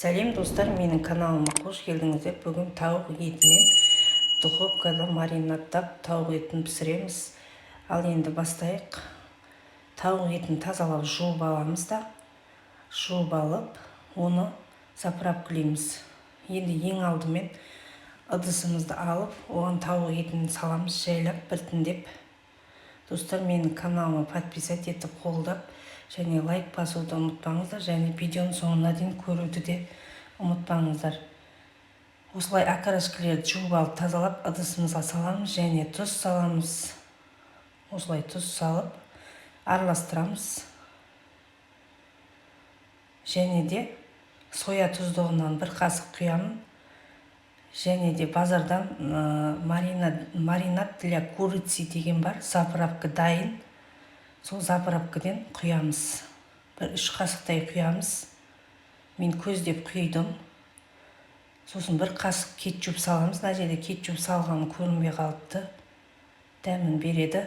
Сәлем достар, менің каналыма қош келдіңіздер. Бүгін тауық етінен духовкада маринадтап тауық етін пісіреміз. Ал енді бастайық. Тауық етін тазалап жуып аламыз да, жуып алып, оны заправкілейміз. Енді ең алдымен ыдысымызды алып, оған тауық етін саламыз, жайлап, біртіндеп. Достар, менің каналыма подписать етіп, қолдап, және лайк басуды ұмытпаңыздар, және видеоның соңына дейін көруді де ұмытпаңыздар. Осылай окорочкілерді жуып алып, тазалап, ыдысымызға саламыз, және тұз саламыз. Осылай тұз салып, араластырамыз. Және де соя тұздығынан бір қасық құямын. Және де базардан маринад для курицы деген бар, заправка дайын. Сол заправкадан құямыз. Бір 3 қасықтай құямыз. Мен көздеп құйдым. Сосын бір қасық кетчуп саламыз. Мына жерде кетчуп салғаны көрінбей қалыпты. Дәмін береді.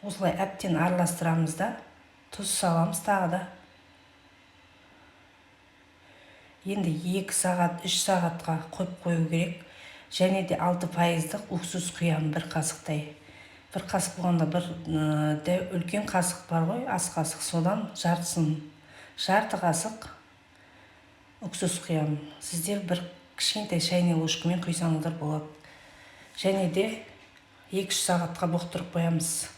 Осылай әбден араластырамыз да, тұз саламыз тағы да. Енді 2 сағат, 3 сағатқа қойып қою керек. Және де 6%-лық уксус құямын бір қасықтай. Бір қасық болғанда бір үлкен қасық бар ғой, ас қасық, содан жарты қасық уксус құямын. Сіздер бір кішкентай шайный ложкамен құйсаңыздар болады. Және де 2-3 сағатқа бұқтырып қоямыз.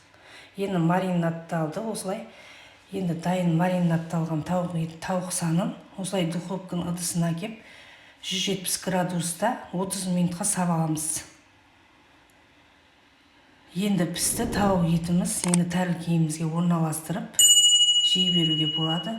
Енді маринадталды осылай. Енді дайын маринадталған тауық санын осылай духовканың ыдысына кеп 170 градуста 30 минутқа сабаламыз. Енді пісті тауық етіміз. Енді тәрілкемізге орналастырып жей беруге болады.